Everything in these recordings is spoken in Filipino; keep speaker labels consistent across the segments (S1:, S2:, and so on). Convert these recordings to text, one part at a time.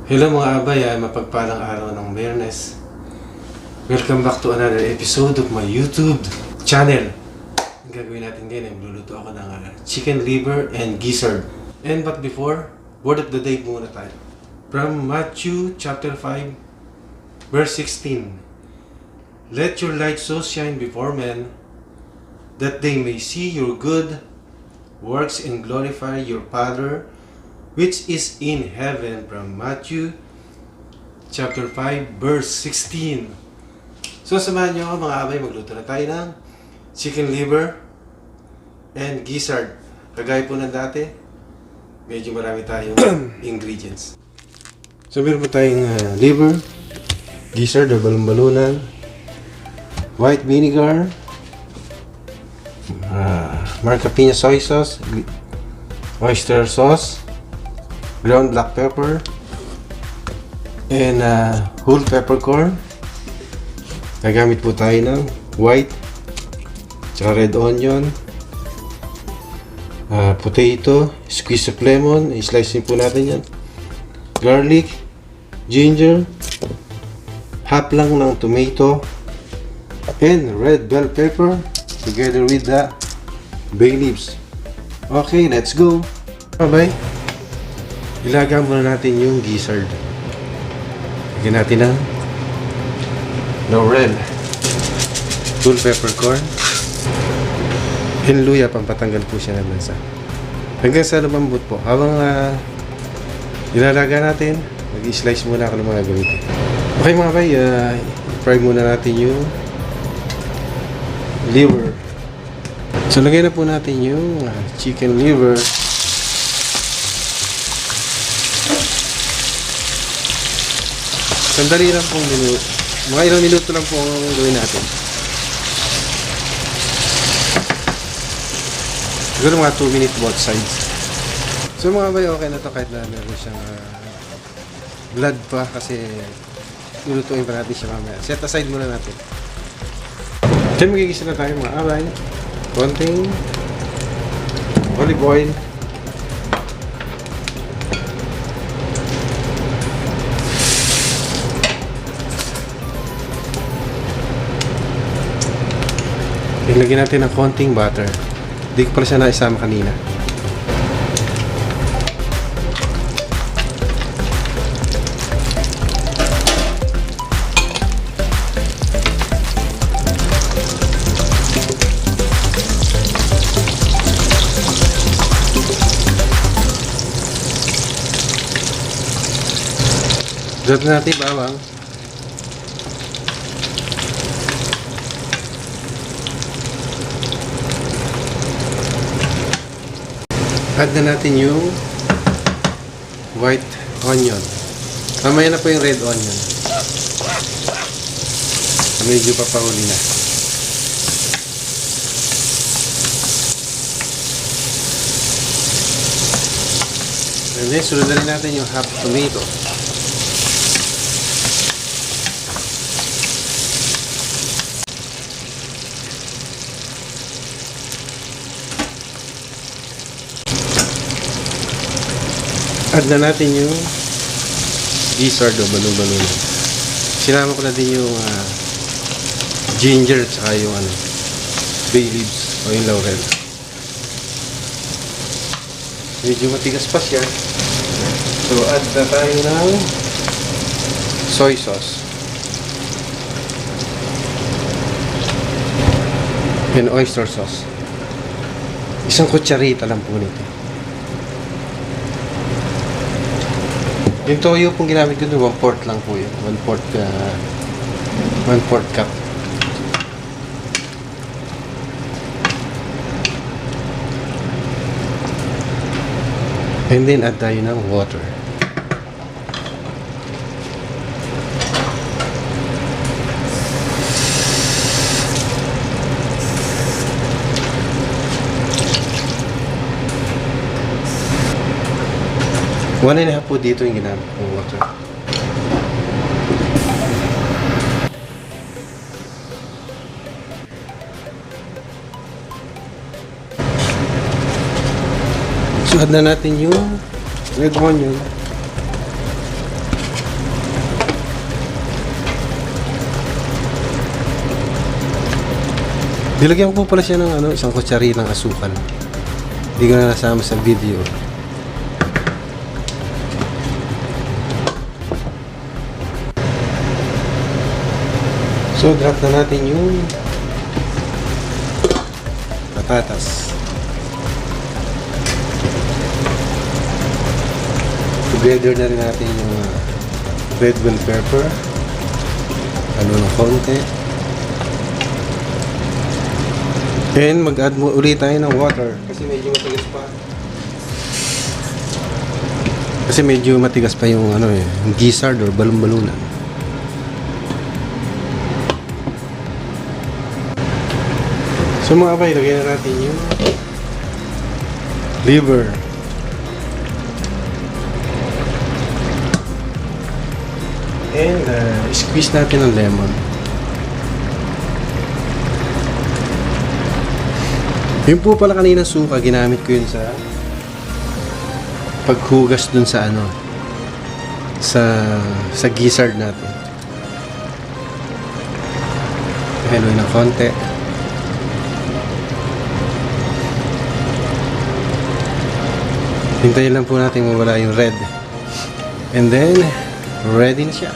S1: Hello mga abay, mapagpalang araw ng Biyernes. Welcome back to another episode of my YouTube channel. Ang gagawin natin ngayon ay magluluto ako ng chicken liver and gizzard. But before, word of the day muna tayo. From Matthew chapter 5, verse 16. Let your light so shine before men, that they may see your good works and glorify your Father which is in heaven. From Matthew chapter 5 verse 16. So samahan nyo ako mga abay, magluto na tayo ng chicken liver and gizzard. Kagaya po ng dati, medyo marami tayong ingredients. So meron po tayong liver, gizzard o balon-balunan, white vinegar, Marca Piña soy sauce, oyster sauce, ground black pepper, and whole peppercorn. Gagamit po tayo ng white, tsaka red onion, potato, squeeze of lemon, i-slice po natin yan, garlic, ginger, half lang ng tomato, and red bell pepper together with the bay leaves. Okay, let's go. Bye-bye. Ilagay muna natin yung gizzard. Lagyan natin ng laurel, whole peppercorn, and luya, pampatanggal po siya ng lansa. Hanggang sa lumambot po. Habang ilalagay natin, mag-i-slice muna ako ng mga gamitin. Okay mga bay, fry muna natin yung liver. So lagay na po natin yung chicken liver. Sandali lang pong minuto. Mga ilang minuto lang po ang gawin natin. Siguro mga 2 minutes both sides. So mga bay, okay na to kahit na meron siyang blood pa kasi nilutuin pa natin siya mamaya. Set aside muna natin. Then magigisa na tayo mga abay. Konting olive oil. Ilagyan natin ng konting butter. Hindi ko pala siya naisama kanina. Dito natin bawang. Add na natin yung white onion. Mamaya na po yung red onion. Medyo papahuli na. And then, sunod na rin natin yung half tomato. Add na natin yung gizzard o balon-balunan. Sinama ko na din yung ginger at saka yung bay leaves o yung laurel. Medyo matigas pa siya. So add na tayo ng soy sauce and oyster sauce. Isang kutsarita lang po nito. Yung toyo pong ginamit ko doon, 1/4 lang po yun. 1/4 cup. And then add tayo ng water. One and a half po dito yung ginamit kong water. So add na natin yung red onion. Nilagyan ko po pala siya ng isang kutsari ng asukal. Hindi ko na nasama sa video. So, drop na natin yung patatas. Together na rin natin yung red bell pepper. Ng konti. And mag-add mo ulit tayo ng water kasi medyo matigas pa. Kasi medyo matigas pa yung yung gizzard or balon-balunan. So mga kapay, lagyan na natin yung liver. And squeeze natin ng lemon. Yun po pala kanina suka, ginamit ko yun sa paghugas dun sa sa gizzard natin. Haluin ng konti. Hintayin lang po natin mawala yung red. And then, ready na siya.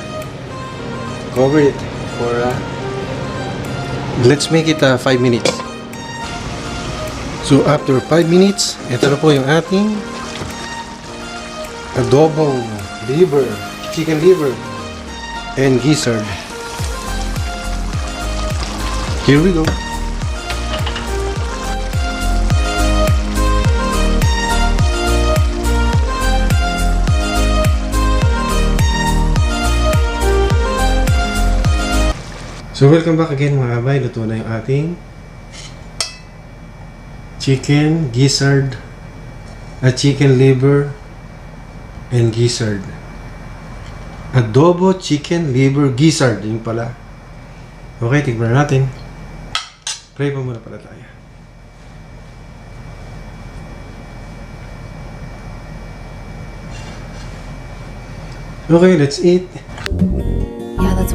S1: Cover it for let's make it 5 minutes. So after 5 minutes, ito na po yung ating adobong liver, chicken liver and gizzard. Here we go. So welcome back again mga kabay. Luto na yung ating chicken, gizzard, chicken liver and gizzard. Adobo chicken liver gizzard. Yun pala. Okay, tignan natin. Pray pa muna pala tayo. Okay, let's eat.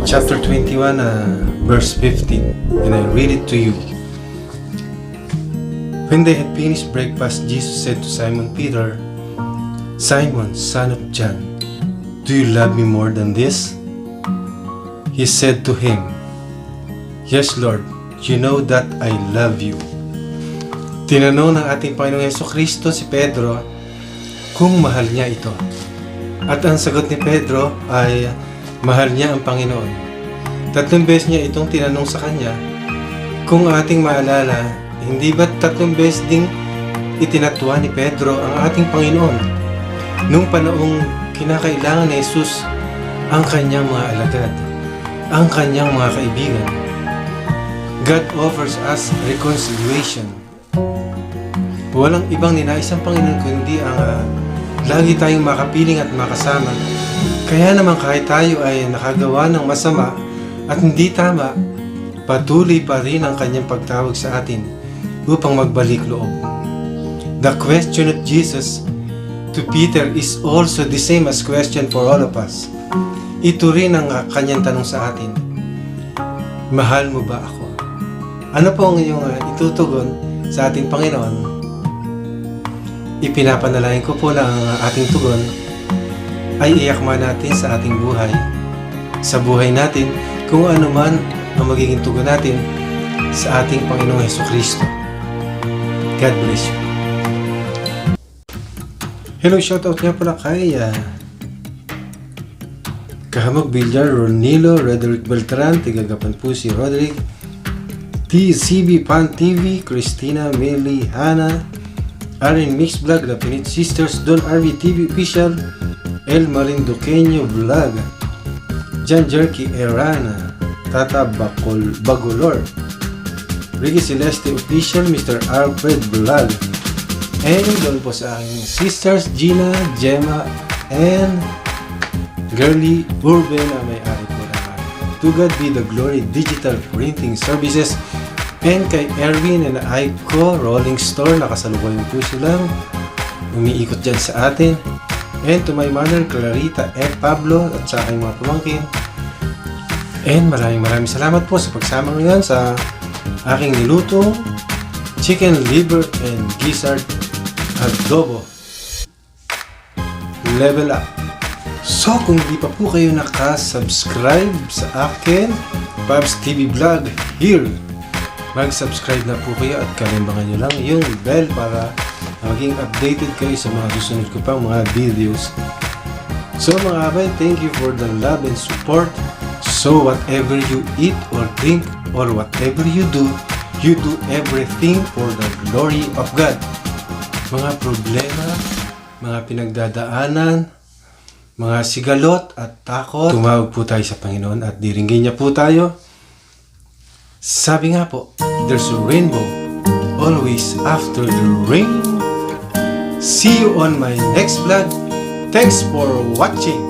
S1: Chapter 21, verse 15, and I read it to you. When they had finished breakfast, Jesus said to Simon Peter, "Simon, son of John, do you love me more than this?" He said to him, "Yes, Lord, you know that I love you." Tinanong ng ating Panginoong Jesucristo si Pedro kung mahal niya ito. At ang sagot ni Pedro ay mahal niya ang Panginoon. 3 beses niya itong tinanong sa kanya. Kung ating maalala, hindi ba 3 beses ding itinatwa ni Pedro ang ating Panginoon nung panaong kinakailangan ni Jesus ang kanyang mga alagad, ang kanyang mga kaibigan? God offers us reconciliation. Walang ibang ninais ang Panginoon kundi ang lagi tayong makapiling at makasama. Kaya naman kahit tayo ay nakagawa ng masama at hindi tama, patuloy pa rin ang kanyang pagtawag sa atin upang magbalik loob. The question of Jesus to Peter is also the same as question for all of us. Ito rin ang kanyang tanong sa atin. Mahal mo ba ako? Ano po ang iyong itutugon sa ating Panginoon? Ipinapanalangin ko po na ang ating tugon ay iakma natin sa ating buhay. Sa buhay natin, kung ano man ang magiging tugon natin sa ating Panginoong Jesucristo. God bless you. Hello, shoutout nga pala kay Kahamog Villar, Ronilo, Roderick Beltran, Tigagapan po si Roderick, TCB Pan TV, Christina, Millie, Hannah, Aaron Mix Vlog, The Pinit Sisters, Don RV TV Official, El Marinduqueño Vlog, John Jerky Erana, Tata Bagolor, Ricky Celeste Official, Mr. Alfred Vlog, and doon po sa aking sisters Gina, Gemma, and Girly Urban na may-ari po naman. To God be the glory Digital Printing Services, and kay Erwin and Aiko Rolling Store, nakasalukuyan po silang umiikot dyan sa atin. And to my mother, Clarita and Pablo, at sa aking mga pamangkin. And maraming salamat po sa pagsama ngayon sa aking nilutong chicken liver and gizzard adobo. Level up! So kung di pa po kayo nakasubscribe sa akin, Pabs TV Vlog here, mag-subscribe na po kayo at kalimbangan nyo lang yung bell para maging updated kayo sa mga susunod ko pang mga videos. So mga abay, thank you for the love and support. So whatever you eat or drink or whatever you do everything for the glory of God. Mga problema, mga pinagdadaanan, mga sigalot at takot, tumawag po tayo sa Panginoon at diringgin niya po tayo. Sabi nga po, there's a rainbow always after the rain. See you on my next vlog. Thanks for watching.